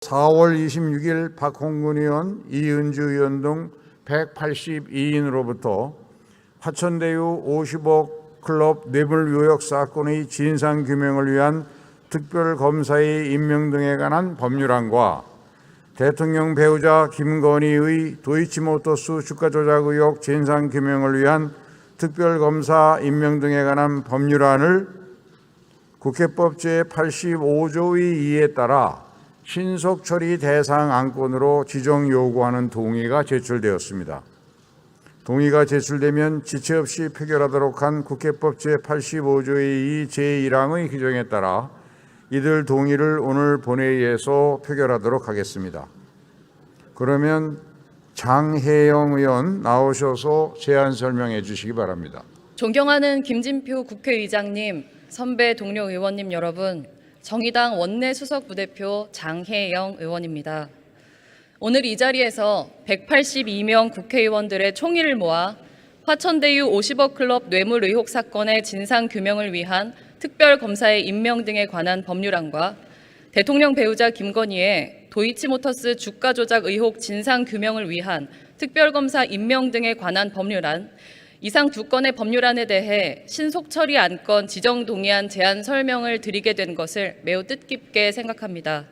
4월 26일 박홍근 의원, 이은주 의원 등 182인으로부터 화천대유 50억 클럽 뇌물 의혹 사건의 진상규명을 위한 특별검사의 임명 등에 관한 법률안과 대통령 배우자 김건희의 도이치모터스 주가 조작 의혹 진상규명을 위한 특별검사 임명 등에 관한 법률안을 국회법 제85조의 2에 따라 신속 처리 대상 안건으로 지정 요구하는 동의가 제출되었습니다. 동의가 제출되면 지체 없이 표결하도록 한 국회법 제85조의 2 제1항의 규정에 따라 이들 동의를 오늘 본회의에서 표결하도록 하겠습니다. 그러면 장혜영 의원 나오셔서 제안 설명해 주시기 바랍니다. 존경하는 김진표 국회의장님, 선배 동료 의원님 여러분, 정의당 원내 수석 부대표 장혜영 의원입니다. 오늘 이 자리에서 182명 국회의원들의 총의를 모아 화천대유 50억 클럽 뇌물 의혹 사건의 진상규명을 위한 특별검사의 임명 등에 관한 법률안과 대통령 배우자 김건희의 도이치모터스 주가 조작 의혹 진상규명을 위한 특별검사 임명 등에 관한 법률안, 이상 두 건의 법률안에 대해 신속 처리 안건 지정 동의안 제안 설명을 드리게 된 것을 매우 뜻깊게 생각합니다.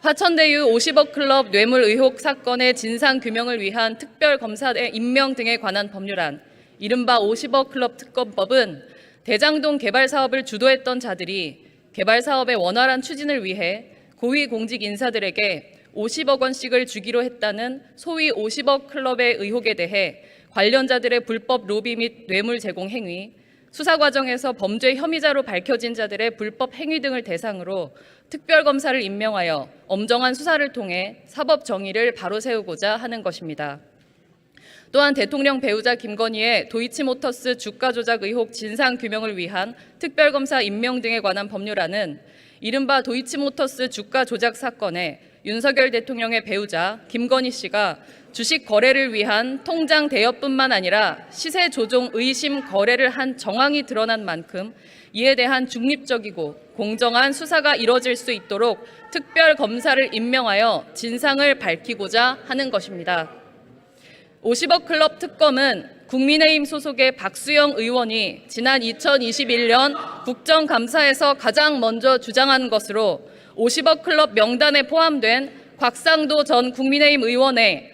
화천대유 50억 클럽 뇌물 의혹 사건의 진상규명을 위한 특별검사의 임명 등에 관한 법률안, 이른바 50억 클럽 특검법은 대장동 개발 사업을 주도했던 자들이 개발 사업의 원활한 추진을 위해 고위공직 인사들에게 50억 원씩을 주기로 했다는 소위 50억 클럽의 의혹에 대해 관련자들의 불법 로비 및 뇌물 제공 행위, 수사 과정에서 범죄 혐의자로 밝혀진 자들의 불법 행위 등을 대상으로 특별검사를 임명하여 엄정한 수사를 통해 사법 정의를 바로 세우고자 하는 것입니다. 또한 대통령 배우자 김건희의 도이치모터스 주가 조작 의혹 진상규명을 위한 특별검사 임명 등에 관한 법률안은 이른바 도이치모터스 주가 조작 사건에 윤석열 대통령의 배우자 김건희 씨가 주식 거래를 위한 통장 대여뿐만 아니라 시세 조종 의심 거래를 한 정황이 드러난 만큼 이에 대한 중립적이고 공정한 수사가 이뤄질 수 있도록 특별검사를 임명하여 진상을 밝히고자 하는 것입니다. 50억 클럽 특검은 국민의힘 소속의 박수영 의원이 지난 2021년 국정감사에서 가장 먼저 주장한 것으로 50억 클럽 명단에 포함된 곽상도 전 국민의힘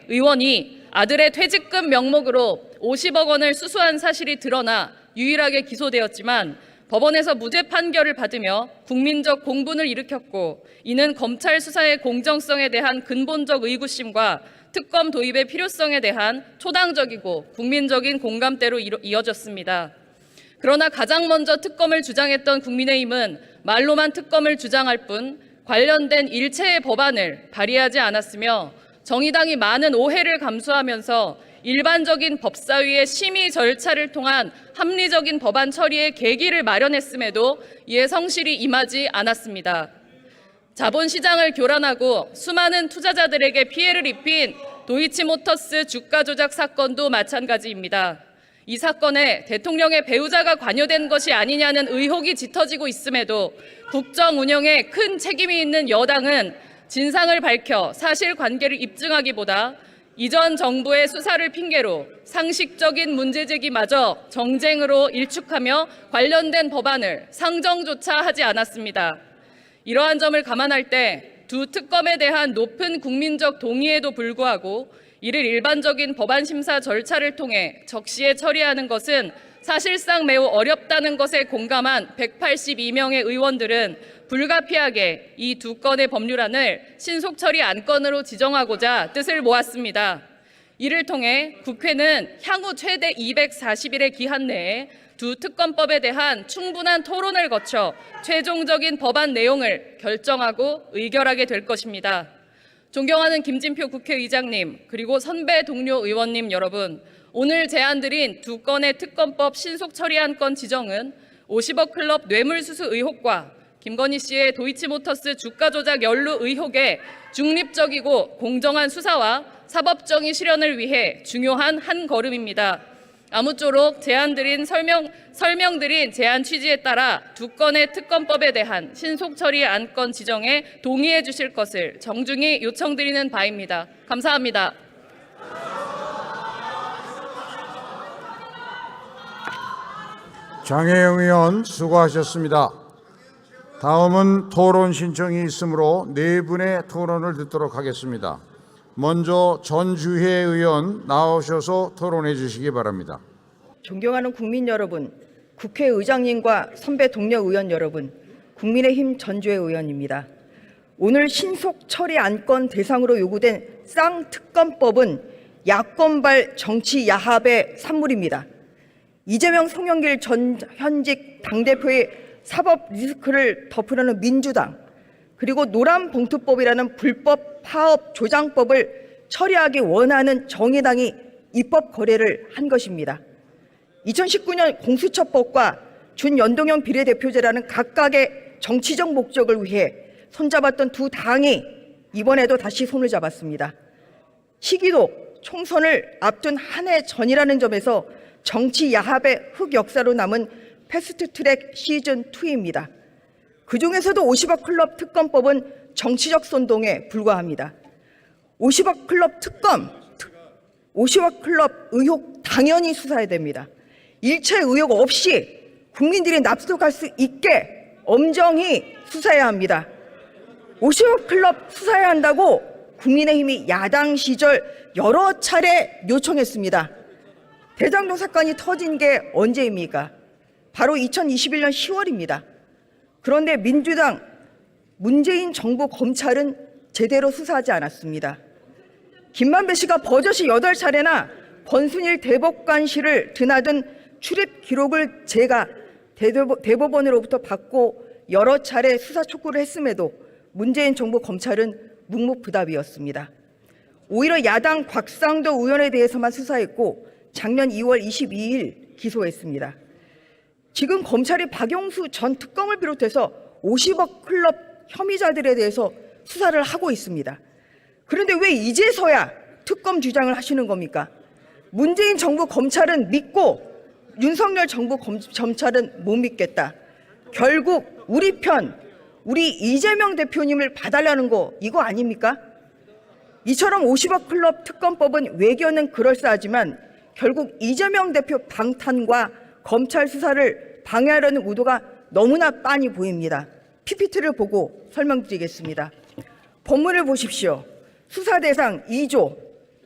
의원이 아들의 퇴직금 명목으로 50억 원을 수수한 사실이 드러나 유일하게 기소되었지만 법원에서 무죄 판결을 받으며 국민적 공분을 일으켰고, 이는 검찰 수사의 공정성에 대한 근본적 의구심과 특검 도입의 필요성에 대한 초당적이고 국민적인 공감대로 이어졌습니다. 그러나 가장 먼저 특검을 주장했던 국민의힘은 말로만 특검을 주장할 뿐 관련된 일체의 법안을 발의하지 않았으며, 정의당이 많은 오해를 감수하면서 일반적인 법사위의 심의 절차를 통한 합리적인 법안 처리의 계기를 마련했음에도 이에 성실히 임하지 않았습니다. 자본시장을 교란하고 수많은 투자자들에게 피해를 입힌 도이치모터스 주가 조작 사건도 마찬가지입니다. 이 사건에 대통령의 배우자가 관여된 것이 아니냐는 의혹이 짙어지고 있음에도 국정 운영에 큰 책임이 있는 여당은 진상을 밝혀 사실관계를 입증하기보다 이전 정부의 수사를 핑계로 상식적인 문제제기마저 정쟁으로 일축하며 관련된 법안을 상정조차 하지 않았습니다. 이러한 점을 감안할 때 두 특검에 대한 높은 국민적 동의에도 불구하고 이를 일반적인 법안 심사 절차를 통해 적시에 처리하는 것은 사실상 매우 어렵다는 것에 공감한 182명의 의원들은 불가피하게 이 두 건의 법률안을 신속 처리 안건으로 지정하고자 뜻을 모았습니다. 이를 통해 국회는 향후 최대 240일의 기한 내에 두 특검법에 대한 충분한 토론을 거쳐 최종적인 법안 내용을 결정하고 의결하게 될 것입니다. 존경하는 김진표 국회의장님, 그리고 선배 동료 의원님 여러분, 오늘 제안드린 두 건의 특검법 신속 처리 안건 지정은 50억 클럽 뇌물수수 의혹과 김건희 씨의 도이치모터스 주가 조작 연루 의혹의 중립적이고 공정한 수사와 사법정의 실현을 위해 중요한 한 걸음입니다. 아무쪼록 설명드린 제안 취지에 따라 두 건의 특검법에 대한 신속 처리 안건 지정에 동의해 주실 것을 정중히 요청드리는 바입니다. 감사합니다. 장혜영 의원 수고하셨습니다. 다음은 토론 신청이 있으므로 네 분의 토론을 듣도록 하겠습니다. 먼저 전주혜 의원 나오셔서 토론해 주시기 바랍니다. 존경하는 국민 여러분, 국회의장님과 선배 동료 의원 여러분, 국민의힘 전주혜 의원입니다. 오늘 신속 처리 안건 대상으로 요구된 쌍특검법은 야권발 정치 야합의 산물입니다. 이재명 송영길 전 현직 당대표의 사법 리스크를 덮으려는 민주당, 그리고 노란봉투법이라는 불법 파업 조장법을 처리하기 원하는 정의당이 입법 거래를 한 것입니다. 2019년 공수처법과 준연동형 비례대표제라는 각각의 정치적 목적을 위해 손잡았던 두 당이 이번에도 다시 손을 잡았습니다. 시기도 총선을 앞둔 한 해 전이라는 점에서 정치 야합의 흑역사로 남은 패스트트랙 시즌2입니다. 그중에서도 50억 클럽 특검법은 정치적 선동에 불과합니다. 50억 클럽 특검, 50억 클럽 의혹 당연히 수사해야 됩니다. 일체 의혹 없이 국민들이 납득할 수 있게 엄정히 수사해야 합니다. 50억 클럽 수사해야 한다고 국민의힘이 야당 시절 여러 차례 요청했습니다. 대장동 사건이 터진 게 언제입니까? 바로 2021년 10월입니다. 그런데 민주당, 문재인 정부 검찰은 제대로 수사하지 않았습니다. 김만배 씨가 버젓이 8차례나 권순일 대법관실을 드나든 출입 기록을 제가 대법원으로부터 받고 여러 차례 수사 촉구를 했음에도 문재인 정부 검찰은 묵묵부답이었습니다. 오히려 야당 곽상도 의원에 대해서만 수사했고 작년 2월 22일 기소했습니다. 지금 검찰이 박영수 전 특검을 비롯해서 50억 클럽 혐의자들에 대해서 수사를 하고 있습니다. 그런데 왜 이제서야 특검 주장을 하시는 겁니까? 문재인 정부 검찰은 믿고 윤석열 정부 검찰은 못 믿겠다. 결국 우리 편, 우리 이재명 대표님을 봐달라는 거 이거 아닙니까? 이처럼 50억 클럽 특검법은 외교는 그럴싸하지만 결국 이재명 대표 방탄과 검찰 수사를 방해하려는 의도가 너무나 빤히 보입니다. PPT를 보고 설명드리겠습니다. 본문을 보십시오. 수사 대상 2조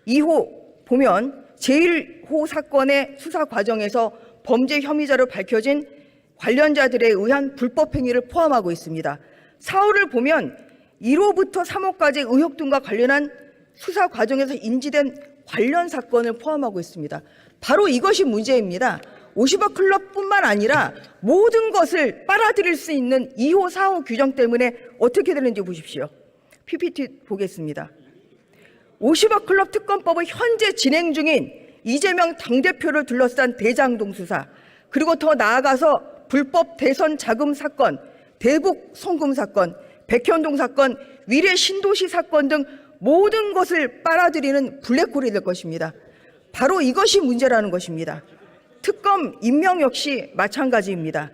2호 보면 제1호 사건의 수사 과정에서 범죄 혐의자로 밝혀진 관련자들에 의한 불법 행위를 포함하고 있습니다. 4호를 보면 1호부터 3호까지 의혹 등과 관련한 수사 과정에서 인지된 관련 사건을 포함하고 있습니다. 바로 이것이 문제입니다. 50억 클럽뿐만 아니라 모든 것을 빨아들일 수 있는 2호, 4호 규정 때문에 어떻게 되는지 보십시오. PPT 보겠습니다. 50억 클럽 특검법은 현재 진행 중인 이재명 당대표를 둘러싼 대장동 수사, 그리고 더 나아가서 불법 대선 자금 사건, 대북 송금 사건, 백현동 사건, 위례 신도시 사건 등 모든 것을 빨아들이는 블랙홀이 될 것입니다. 바로 이것이 문제라는 것입니다. 특검 임명 역시 마찬가지입니다.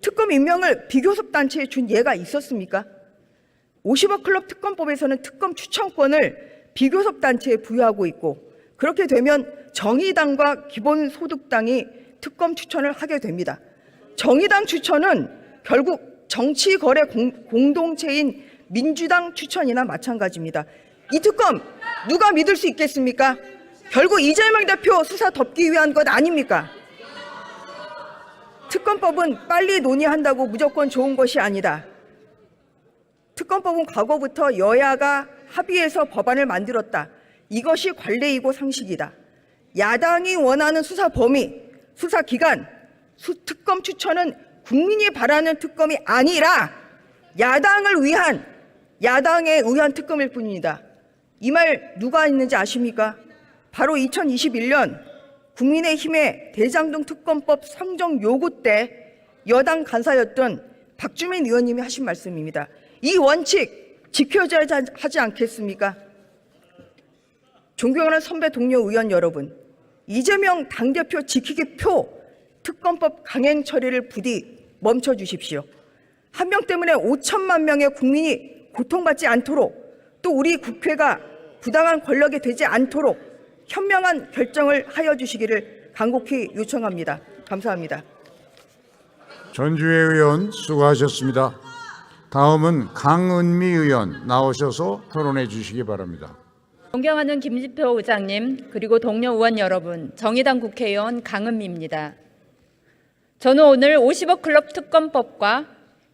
특검 임명을 비교섭 단체에 준 예가 있었습니까? 50억 클럽 특검법에서는 특검 추천권을 비교섭 단체에 부여하고 있고, 그렇게 되면 정의당과 기본소득당이 특검 추천을 하게 됩니다. 정의당 추천은 결국 정치거래 공동체인 민주당 추천이나 마찬가지입니다. 이 특검 누가 믿을 수 있겠습니까? 결국 이재명 대표 수사 덮기 위한 것 아닙니까? 특검법은 빨리 논의한다고 무조건 좋은 것이 아니다. 특검법은 과거부터 여야가 합의해서 법안을 만들었다. 이것이 관례이고 상식이다. 야당이 원하는 수사 범위, 수사 기간, 특검 추천은 국민이 바라는 특검이 아니라 야당에 의한 특검일 뿐입니다. 이 말 누가 했는지 아십니까? 바로 2021년 국민의힘의 대장동 특검법 상정 요구 때 여당 간사였던 박주민 의원님이 하신 말씀입니다. 이 원칙 지켜져야 하지 않겠습니까? 존경하는 선배 동료 의원 여러분, 이재명 당대표 지키기 표 특검법 강행 처리를 부디 멈춰 주십시오. 한 명 때문에 5천만 명의 국민이 고통받지 않도록, 또 우리 국회가 부당한 권력이 되지 않도록 현명한 결정을 하여 주시기를 간곡히 요청합니다. 감사합니다. 전주혜 의원 수고하셨습니다. 다음은 강은미 의원 나오셔서 토론해 주시기 바랍니다. 존경하는 김진표 의장님, 그리고 동료 의원 여러분, 정의당 국회의원 강은미입니다. 저는 오늘 50억 클럽 특검법과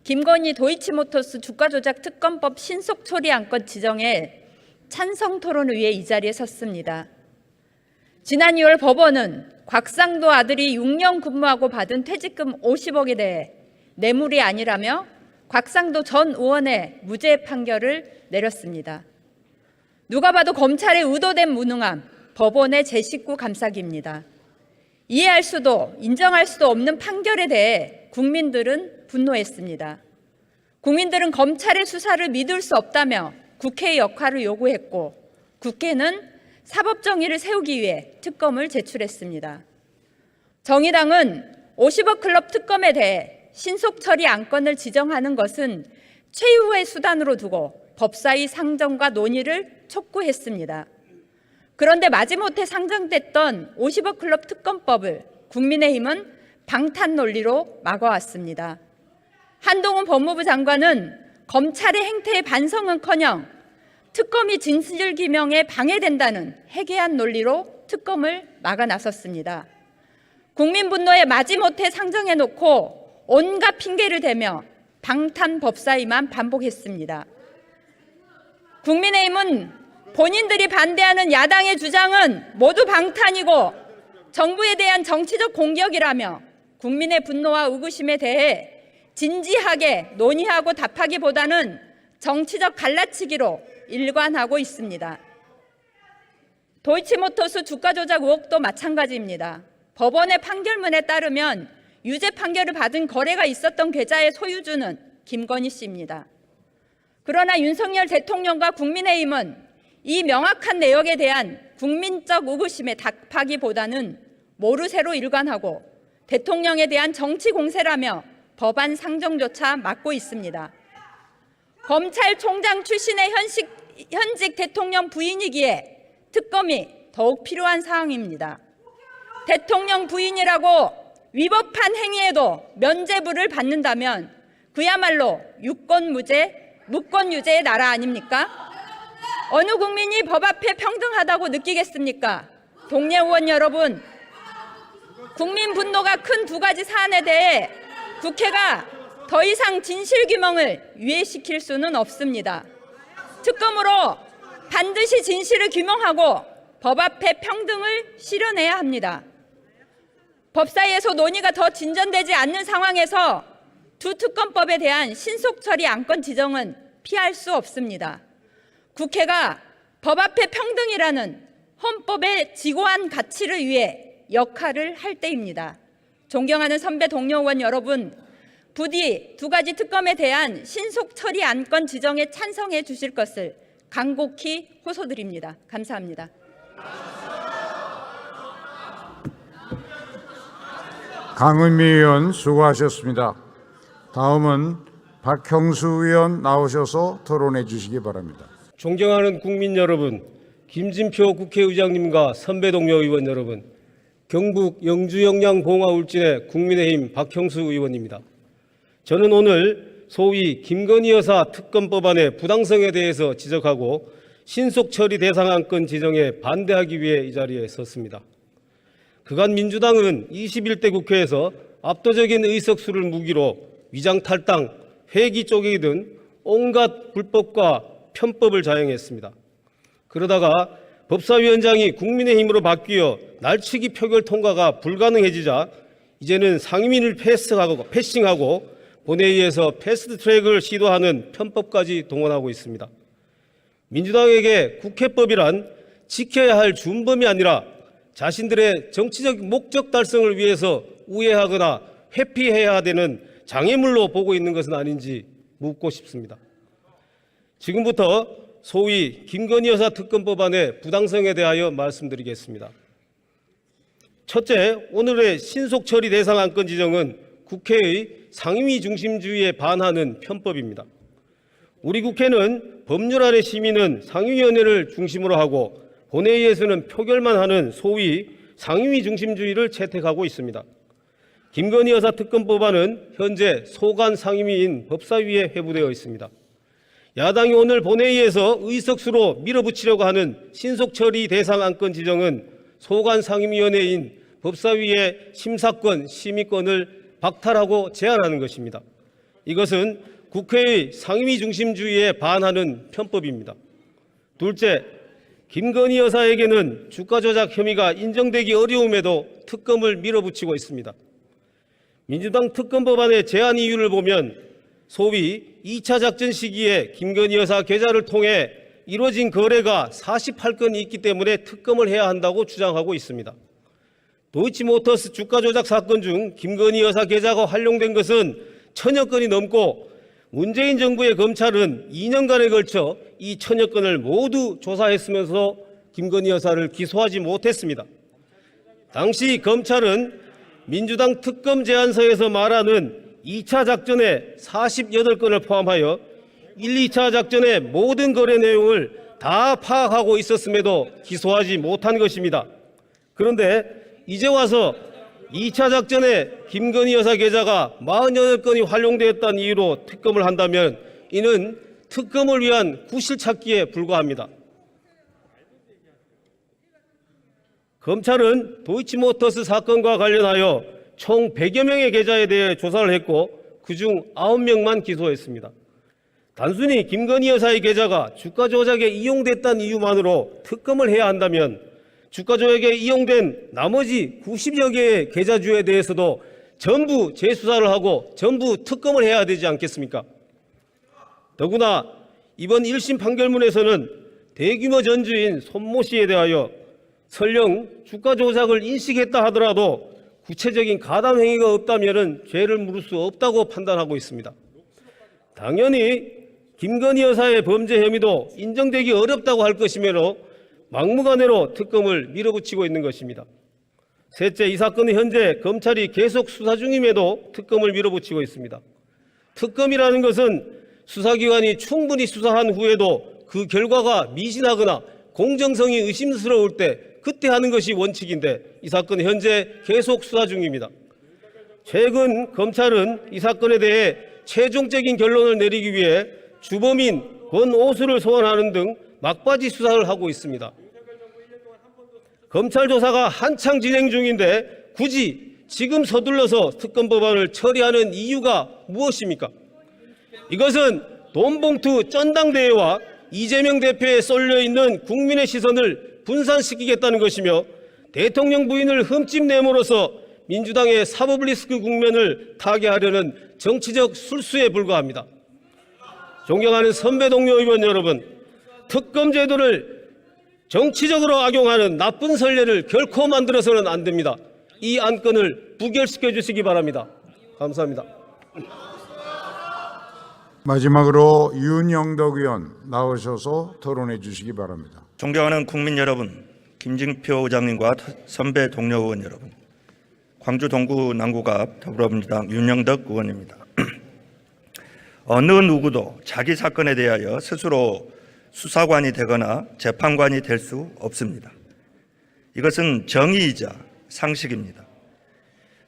김건희 도이치모터스 주가조작 특검법 신속 처리 안건 지정에 찬성 토론을 위해 이 자리에 섰습니다. 지난 2월 법원은 곽상도 아들이 6년 근무하고 받은 퇴직금 50억에 대해 뇌물이 아니라며 곽상도 전 의원의 무죄 판결을 내렸습니다. 누가 봐도 검찰의 의도된 무능함, 법원의 제19 감싸기입니다. 이해할 수도 인정할 수도 없는 판결에 대해 국민들은 분노했습니다. 국민들은 검찰의 수사를 믿을 수 없다며 국회의 역할을 요구했고, 국회는 사법정의를 세우기 위해 특검을 제출했습니다. 정의당은 50억 클럽 특검에 대해 신속 처리 안건을 지정하는 것은 최후의 수단으로 두고 법사위 상정과 논의를 촉구했습니다. 그런데 마지못해 상정됐던 50억 클럽 특검법을 국민의힘은 방탄 논리로 막아왔습니다. 한동훈 법무부 장관은 검찰의 행태의 반성은커녕 특검이 진실규명에 방해된다는 해괴한 논리로 특검을 막아 나섰습니다. 국민 분노에 마지못해 상정해놓고 온갖 핑계를 대며 방탄 법사위만 반복했습니다. 국민의힘은 본인들이 반대하는 야당의 주장은 모두 방탄이고 정부에 대한 정치적 공격이라며 국민의 분노와 의구심에 대해 진지하게 논의하고 답하기보다는 정치적 갈라치기로 일관하고 있습니다. 도이치모터스 주가 조작 의혹도 마찬가지입니다. 법원의 판결문에 따르면 유죄 판결을 받은 거래가 있었던 계좌의 소유주는 김건희 씨입니다. 그러나 윤석열 대통령과 국민의힘은 이 명확한 내역에 대한 국민적 의구심에 답하기보다는 모르쇠로 일관하고 대통령에 대한 정치 공세라며 법안 상정조차 막고 있습니다. 검찰총장 출신의 현직 대통령 부인이기에 특검이 더욱 필요한 상황입니다. 대통령 부인이라고 위법한 행위에도 면죄부를 받는다면 그야말로 유권무죄, 무권유죄의 나라 아닙니까? 어느 국민이 법 앞에 평등하다고 느끼겠습니까? 동료 의원 여러분, 국민 분노가 큰 두 가지 사안에 대해 국회가 더 이상 진실규명을 유예시킬 수는 없습니다. 특검으로 반드시 진실을 규명하고 법 앞에 평등을 실현해야 합니다. 법사위에서 논의가 더 진전되지 않는 상황에서 두 특검법에 대한 신속 처리 안건 지정은 피할 수 없습니다. 국회가 법 앞에 평등이라는 헌법의 지고한 가치를 위해 역할을 할 때입니다. 존경하는 선배 동료 의원 여러분, 부디 두 가지 특검에 대한 신속 처리 안건 지정에 찬성해 주실 것을 간곡히 호소드립니다. 감사합니다. 강은미 의원 수고하셨습니다. 다음은 박형수 의원 나오셔서 토론해 주시기 바랍니다. 존경하는 국민 여러분, 김진표 국회의장님과 선배 동료 의원 여러분, 경북 영주 영양 봉화 울진의 국민의힘 박형수 의원입니다. 저는 오늘 소위 김건희 여사 특검법안의 부당성에 대해서 지적하고 신속 처리 대상 안건 지정에 반대하기 위해 이 자리에 섰습니다. 그간 민주당은 21대 국회에서 압도적인 의석수를 무기로 위장탈당, 회기 쪼개기 등 온갖 불법과 편법을 자행했습니다. 그러다가 법사위원장이 국민의힘으로 바뀌어 날치기 표결 통과가 불가능해지자 이제는 상임위를 패싱하고 본회의에서 패스트트랙을 시도하는 편법까지 동원하고 있습니다. 민주당에게 국회법이란 지켜야 할 준범이 아니라 자신들의 정치적 목적 달성을 위해서 우회하거나 회피해야 되는 장애물로 보고 있는 것은 아닌지 묻고 싶습니다. 지금부터 소위 김건희 여사 특검법안의 부당성에 대하여 말씀드리겠습니다. 첫째, 오늘의 신속 처리 대상 안건 지정은 국회의 상임위 중심주의에 반하는 편법입니다. 우리 국회는 법률안의 심의는 상임위원회를 중심으로 하고 본회의에서는 표결만 하는 소위 상임위 중심주의를 채택하고 있습니다. 김건희 여사 특검 법안은 현재 소관 상임위인 법사위에 회부되어 있습니다. 야당이 오늘 본회의에서 의석수로 밀어붙이려고 하는 신속 처리 대상 안건 지정은 소관 상임위원회인 법사위의 심사권, 심의권을 박탈하고 제한하는 것입니다. 이것은 국회의 상임위 중심주의에 반하는 편법입니다. 둘째, 김건희 여사에게는 주가 조작 혐의가 인정되기 어려움에도 특검을 밀어붙이고 있습니다. 민주당 특검 법안의 제한 이유를 보면 소위 2차 작전 시기에 김건희 여사 계좌를 통해 이루어진 거래가 48건이 있기 때문에 특검을 해야 한다고 주장하고 있습니다. 도이치모터스 주가 조작 사건 중 김건희 여사 계좌가 활용된 것은 1000여 건이 넘고 문재인 정부의 검찰은 2년간에 걸쳐 이 1000여 건을 모두 조사했으면서 김건희 여사를 기소하지 못했습니다. 당시 검찰은 민주당 특검 제안서에서 말하는 2차 작전에 48건을 포함하여 1, 2차 작전의 모든 거래 내용을 다 파악하고 있었음에도 기소하지 못한 것입니다. 그런데 이제 와서 2차 작전에 김건희 여사 계좌가 48건이 활용되었다는 이유로 특검을 한다면 이는 특검을 위한 구실찾기에 불과합니다. 검찰은 도이치모터스 사건과 관련하여 총 100여 명의 계좌에 대해 조사를 했고 그중 9명만 기소했습니다. 단순히 김건희 여사의 계좌가 주가 조작에 이용됐다는 이유만으로 특검을 해야 한다면 주가 조작에 이용된 나머지 90여 개의 계좌주에 대해서도 전부 재수사를 하고 전부 특검을 해야 되지 않겠습니까? 더구나 이번 1심 판결문에서는 대규모 전주인 손모 씨에 대하여 설령 주가 조작을 인식했다 하더라도 구체적인 가담 행위가 없다면 죄를 물을 수 없다고 판단하고 있습니다. 당연히 김건희 여사의 범죄 혐의도 인정되기 어렵다고 할 것이므로 막무가내로 특검을 밀어붙이고 있는 것입니다. 셋째, 이 사건은 현재 검찰이 계속 수사 중임에도 특검을 밀어붙이고 있습니다. 특검이라는 것은 수사기관이 충분히 수사한 후에도 그 결과가 미진하거나 공정성이 의심스러울 때 그때 하는 것이 원칙인데 이 사건은 현재 계속 수사 중입니다. 최근 검찰은 이 사건에 대해 최종적인 결론을 내리기 위해 주범인 권오수를 소환하는 등 막바지 수사를 하고 있습니다. 검찰 조사가 한창 진행 중인데 굳이 지금 서둘러서 특검 법안을 처리하는 이유가 무엇입니까? 이것은 돈봉투 전당대회와 이재명 대표에 쏠려 있는 국민의 시선을 분산시키겠다는 것이며 대통령 부인을 흠집 내므로써 민주당의 사법 리스크 국면을 타개하려는 정치적 술수에 불과합니다. 존경하는 선배 동료 의원 여러분, 특검 제도를 정치적으로 악용하는 나쁜 선례를 결코 만들어서는 안 됩니다. 이 안건을 부결시켜 주시기 바랍니다. 감사합니다. 마지막으로 윤영덕 의원 나오셔서 토론해 주시기 바랍니다. 존경하는 국민 여러분, 김진표 의장님과 선배 동료 의원 여러분, 광주 동구 남구갑 더불어민주당 윤영덕 의원입니다. 어느 누구도 자기 사건에 대하여 스스로 수사관이 되거나 재판관이 될 수 없습니다. 이것은 정의이자 상식입니다.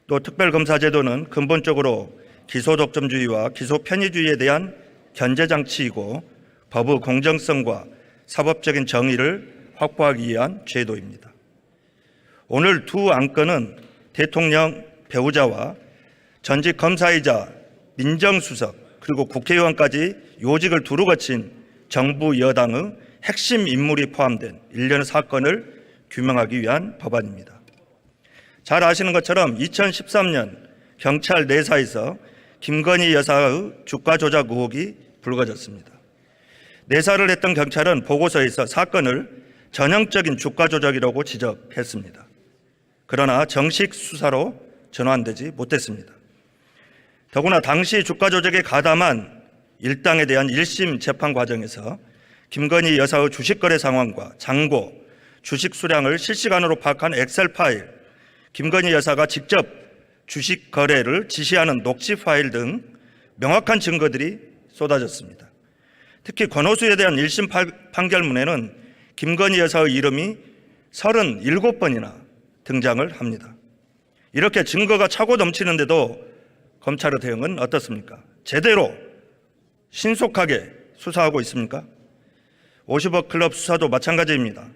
또 특별검사제도는 근본적으로 기소독점주의와 기소편의주의에 대한 견제장치이고 법의 공정성과 사법적인 정의를 확보하기 위한 제도입니다. 오늘 두 안건은 대통령 배우자와 전직 검사이자 민정수석 그리고 국회의원까지 요직을 두루 거친 정부 여당의 핵심 인물이 포함된 일련의 사건을 규명하기 위한 법안입니다. 잘 아시는 것처럼 2013년 경찰 내사에서 김건희 여사의 주가 조작 의혹이 불거졌습니다. 내사를 했던 경찰은 보고서에서 사건을 전형적인 주가 조작이라고 지적했습니다. 그러나 정식 수사로 전환되지 못했습니다. 더구나 당시 주가 조작에 가담한 일당에 대한 1심 재판 과정에서 김건희 여사의 주식 거래 상황과 잔고, 주식 수량을 실시간으로 파악한 엑셀 파일, 김건희 여사가 직접 주식 거래를 지시하는 녹취 파일 등 명확한 증거들이 쏟아졌습니다. 특히 권오수에 대한 1심 판결문에는 김건희 여사의 이름이 37번이나 등장을 합니다. 이렇게 증거가 차고 넘치는데도 검찰의 대응은 어떻습니까? 제대로 신속하게 수사하고 있습니까? 50억 클럽 수사도 마찬가지입니다.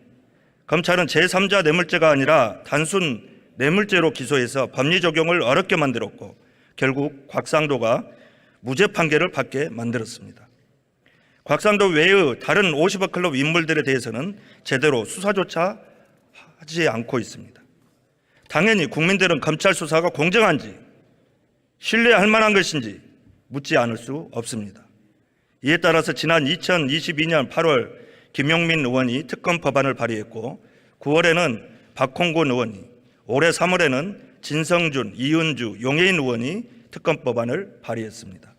검찰은 제3자 뇌물죄가 아니라 단순 뇌물죄로 기소해서 법리 적용을 어렵게 만들었고 결국 곽상도가 무죄 판결을 받게 만들었습니다. 곽상도 외의 다른 50억 클럽 인물들에 대해서는 제대로 수사조차 하지 않고 있습니다. 당연히 국민들은 검찰 수사가 공정한지 신뢰할 만한 것인지 묻지 않을 수 없습니다. 이에 따라서 지난 2022년 8월 김용민 의원이 특검 법안을 발의했고 9월에는 박홍근 의원이, 올해 3월에는 진성준, 이은주, 용해인 의원이 특검 법안을 발의했습니다.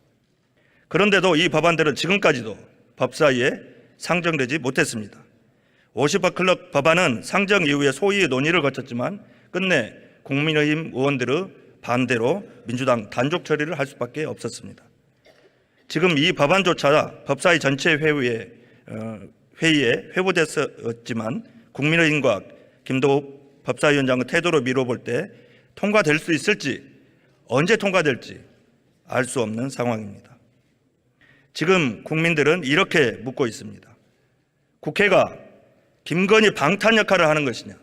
그런데도 이 법안들은 지금까지도 법사위에 상정되지 못했습니다. 50억 클럽 법안은 상정 이후에 소위 논의를 거쳤지만 끝내 국민의힘 의원들의 반대로 민주당 단독 처리를 할 수밖에 없었습니다. 지금 이 법안조차 법사위 전체 회의에 회부됐었지만 국민의힘과 김도읍 법사위원장의 태도로 미뤄볼 때 통과될 수 있을지, 언제 통과될지 알 수 없는 상황입니다. 지금 국민들은 이렇게 묻고 있습니다. 국회가 김건희 방탄 역할을 하는 것이냐?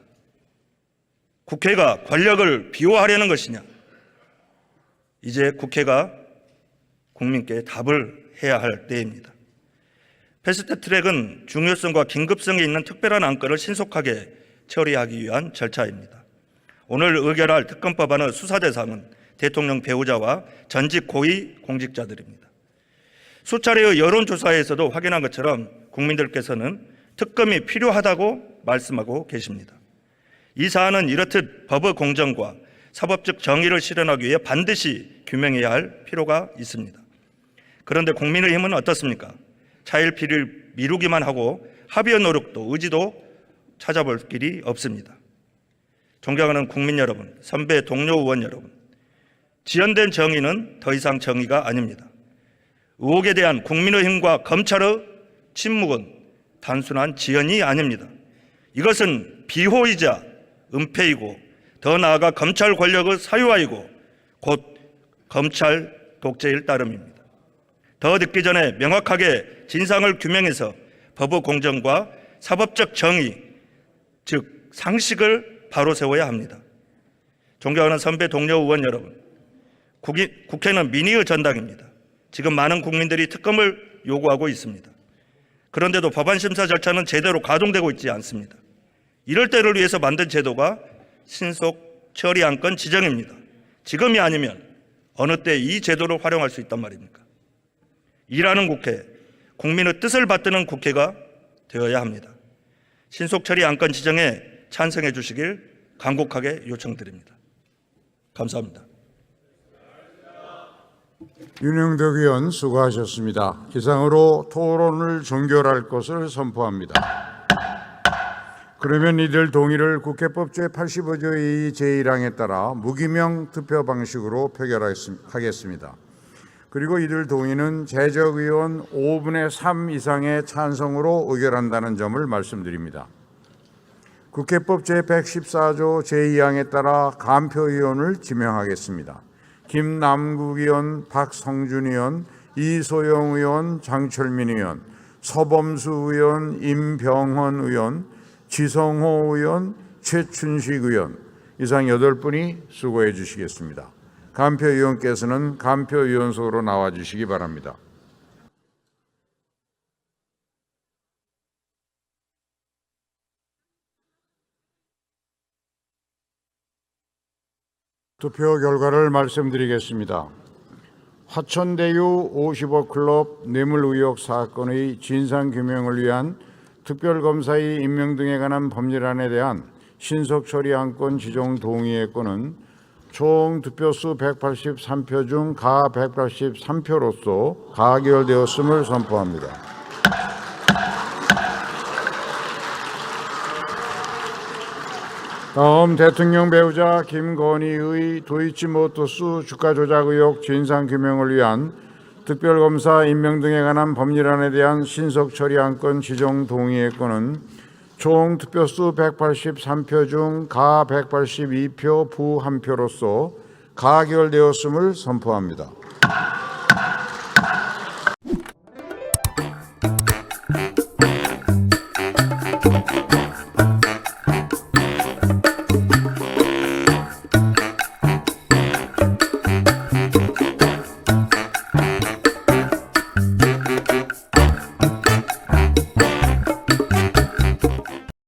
국회가 권력을 비호하려는 것이냐? 이제 국회가 국민께 답을 해야 할 때입니다. 패스트트랙은 중요성과 긴급성이 있는 특별한 안건을 신속하게 처리하기 위한 절차입니다. 오늘 의결할 특검 법안의 수사 대상은 대통령 배우자와 전직 고위 공직자들입니다. 수차례의 여론조사에서도 확인한 것처럼 국민들께서는 특검이 필요하다고 말씀하고 계십니다. 이 사안은 이렇듯 법의 공정과 사법적 정의를 실현하기 위해 반드시 규명해야 할 필요가 있습니다. 그런데 국민의힘은 어떻습니까? 차일피일 미루기만 하고 합의의 노력도 의지도 찾아볼 길이 없습니다. 존경하는 국민 여러분, 선배 동료 의원 여러분, 지연된 정의는 더 이상 정의가 아닙니다. 의혹에 대한 국민의힘과 검찰의 침묵은 단순한 지연이 아닙니다. 이것은 비호이자 은폐이고 더 나아가 검찰 권력의 사유화이고 곧 검찰 독재일 따름입니다. 더 늦기 전에 명확하게 진상을 규명해서 법의 공정과 사법적 정의, 즉 상식을 바로 세워야 합니다. 존경하는 선배 동료 의원 여러분, 국회는 민의의 전당입니다. 지금 많은 국민들이 특검을 요구하고 있습니다. 그런데도 법안 심사 절차는 제대로 가동되고 있지 않습니다. 이럴 때를 위해서 만든 제도가 신속 처리 안건 지정입니다. 지금이 아니면 어느 때 이 제도를 활용할 수 있단 말입니까? 일하는 국회, 국민의 뜻을 받드는 국회가 되어야 합니다. 신속 처리 안건 지정에 찬성해 주시길 간곡하게 요청드립니다. 감사합니다. 윤영덕 의원 수고하셨습니다. 이상으로 토론을 종결할 것을 선포합니다. 그러면 이들 동의를 국회법 제85조 2 제1항에 따라 무기명 투표 방식으로 표결하겠습니다. 그리고 이들 동의는 제적 의원 5분의 3 이상의 찬성으로 의결한다는 점을 말씀드립니다. 국회법 제114조 제2항에 따라 간표 의원을 지명하겠습니다. 김남국 의원, 박성준 의원, 이소영 의원, 장철민 의원, 서범수 의원, 임병헌 의원, 지성호 의원, 최춘식 의원, 이상 8분이 수고해 주시겠습니다. 간표 의원께서는 간표 의원석으로 나와 주시기 바랍니다. 투표 결과를 말씀드리겠습니다. 화천대유 50억 클럽 뇌물 의혹 사건의 진상규명을 위한 특별검사의 임명 등에 관한 법률안에 대한 신속 처리 안건 지정 동의의 건은 총 득표수 183표 중 가 183표로서 가결되었음을 선포합니다. 다음 대통령 배우자 김건희의 도이치모터스 주가 조작 의혹 진상 규명을 위한 특별검사 임명 등에 관한 법률안에 대한 신속 처리 안건 지정 동의의 건은 총 투표수 183표 중 가 182표, 부 1표로서 가결되었음을 선포합니다.